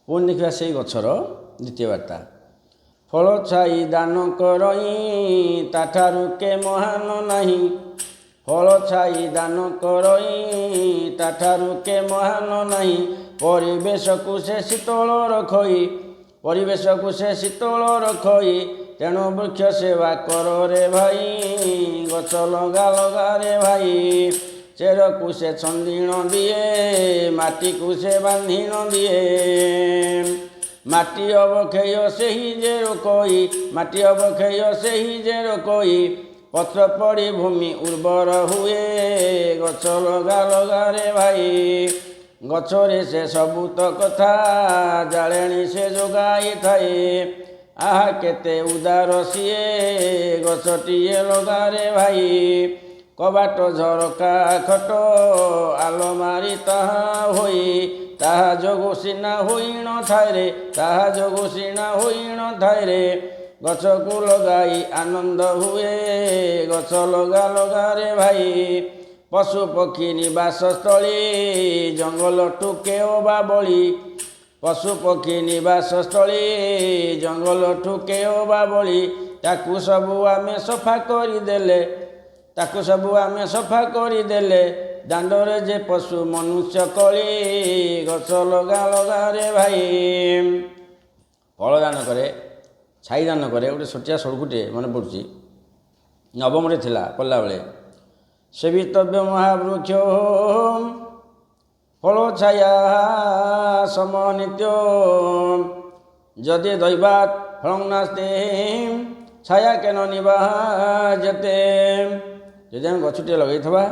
ପୁଣି ଦେଖିବା ସେଇ ଗଛର ଦ୍ୱିତୀୟ ବାର୍ତ୍ତା। ଫଳ ଛାଇ ଦାନ କରଇ ତାଠାରୁ କେ ମହାନ ନାହିଁ। ଫଳ ଛାଇ ଦାନ କରଇ ତାଠାରୁ କେ ମହାନ ନାହିଁ। ପରିବେଶକୁ ସେ ଶୀତଳ ରଖଇ ପରିବେଶକୁ ସେ ଶୀତଳ ରଖଇ ତେଣୁ ବୃକ୍ଷ ସେବା କରରେ ଭାଇ। ଗଛ ଲଗା ଲଗାରେ ଭାଇ। ଚେରକୁ ସେ ଛନ୍ଦିଣ ଦିଏ ମାଟିକୁ ସେ ବାନ୍ଧିଣ ଦିଏ। ମାଟି ଅବକ୍ଷୟ ସେହି ଯେ ରୋକଇ ମାଟି ଅବକ୍ଷୟ ସେହି ଯେ ରୋକଇ ପତ୍ର ପଡ଼ି ଭୂମି ଉର୍ବର ହୁଏ। ଗଛ ଲଗା ଲଗାରେ ଭାଇ। ଗଛରେ ସେ ସବୁତ କଥା ଜାଳେଣି ସେ ଯୋଗାଇଥାଏ। ଆହା କେତେ ଉଦାର ସିଏ ଗଛଟିଏ ଲଗାରେ ଭାଇ। କବାଟ ଝରକା ଖଟ ଆଲମାରି ତାହା ହୋଇ ତାହା ଯୋଗୁ ସିନା ହୋଇଣ ଥାଏରେ ତାହା ଯୋଗୁ ସିନା ହୋଇଣ ଥାଏରେ। ଗଛକୁ ଲଗାଇ ଆନନ୍ଦ ହୁଏ। ଗଛ ଲଗା ଲଗାରେ ଭାଇ। ପଶୁ ପକ୍ଷୀ ନିବାସ ସ୍ଥଳୀ ଜଙ୍ଗଲଠୁ କେଓ ବା ବଳି। ପଶୁ ପକ୍ଷୀ ନିବାସ ସ୍ଥଳୀ ଜଙ୍ଗଲଠୁ କେଓ ବା ବଳି। ତାକୁ ସବୁ ଆମେ ସଫା କରିଦେଲେ ତାକୁ ସବୁ ଆମେ ସଫା କରିଦେଲେ। ଦାଣ୍ଡରେ ଯେ ପଶୁ ମନୁଷ୍ୟ କଳି। ଗଛ ଲଗା ଲଗାରେ ଭାଇ। ଫଳ ଦାନ କରେ ଛାଇ ଦାନ କରେ। ଗୋଟେ ଛୋଟିଆ ସଡ଼କୁଟିଏ ମନେ ପଡ଼ୁଛି, ନବମରେ ଥିଲା ପଢ଼ିଲାବେଳେ। ସେବିତବ୍ୟ ମହାବୃକ୍ଷ ଫଳ ଛାୟା ସମନିତ୍ୟ ଯଦି ଦୈବାତ୍ ଫଳଂ ନାସ୍ତି ଛାୟା କେନ ନିବାଜତେ। ଯଦି ଆମେ ଗଛଟିଏ ଲଗାଇଥିବା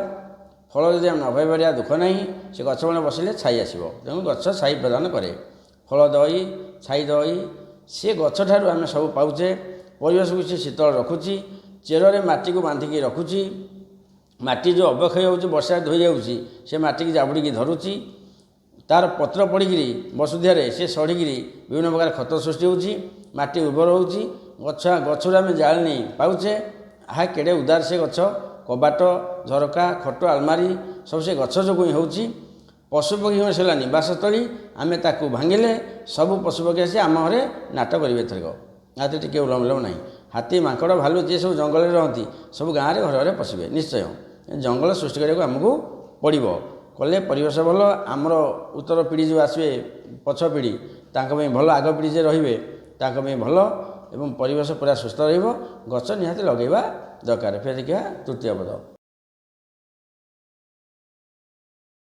ଫଳ ଯଦି ଆମେ ନ ପାଇପାରିବା ଦୁଃଖ ନାହିଁ। ସେ ଗଛ ମୂଳେ ବସିଲେ ଛାଇ ଆସିବ। ତେଣୁ ଗଛ ଛାଇ ପ୍ରଦାନ କରେ। ଫଳ ଦଇ ଛାଇ ଦଇ ସେ ଗଛଠାରୁ ଆମେ ସବୁ ପାଉଛେ। ପରିବେଶକୁ ସେ ଶୀତଳ ରଖୁଛି। ଚେରରେ ମାଟିକୁ ବାନ୍ଧିକି ରଖୁଛି। ମାଟି ଯେଉଁ ଅବକ୍ଷୟ ହେଉଛି ବର୍ଷାରେ ଧୋଇ ଯାଉଛି ସେ ମାଟିକି ଜାବୁଡ଼ିକି ଧରୁଛି। ତା'ର ପତ୍ର ପଡ଼ିକିରି ବସୁଧାରେ ସେ ସଢ଼ିକିରି ବିଭିନ୍ନ ପ୍ରକାର ଖତ ସୃଷ୍ଟି ହେଉଛି। ମାଟି ଉର୍ବର ହେଉଛି। ଗଛରୁ ଆମେ ଜାଳେଣି ପାଉଛେ। ଆହା କେଡ଼େ ଉଦାର ସେ ଗଛ। କବାଟ ଝରକା ଖଟ ଆଲମାରି ସବୁ ସେ ଗଛ ଯୋଗୁଁ ହିଁ ହେଉଛି। ପଶୁପକ୍ଷୀ ହେଲା ନିବାସସ୍ଥଳୀ। ଆମେ ତାକୁ ଭାଙ୍ଗିଲେ ସବୁ ପଶୁପକ୍ଷୀ ଆସି ଆମ ଘରେ ନାଟ କରିବେ ଏଥରକ। ହାତୀ ଟିକେ ଉଲମ ନାହିଁ। ହାତୀ ମାଙ୍କଡ଼ ଭାଲୁ ଯିଏ ସବୁ ଜଙ୍ଗଲରେ ରହନ୍ତି ସବୁ ଗାଁରେ ଘରେ ଘରେ ପଶିବେ ନିଶ୍ଚୟ। ଜଙ୍ଗଲ ସୃଷ୍ଟି କରିବାକୁ ଆମକୁ ପଡ଼ିବ। କଲେ ପରିବେଶ ଭଲ। ଆମର ଉତ୍ତର ପିଢ଼ି ଯେଉଁ ଆସିବେ ପଛ ପିଢ଼ି ତାଙ୍କ ପାଇଁ ଭଲ। ଆଗ ପିଢ଼ି ଯେ ରହିବେ ତାଙ୍କ ପାଇଁ ଭଲ ଏବଂ ପରିବେଶ ପୁରା ସୁସ୍ଥ ରହିବ। ଗଛ ନିହାତି ଲଗାଇବା ଦରକାର। ଫେର ଦେଖିବା ତୃତୀୟ ପଦ।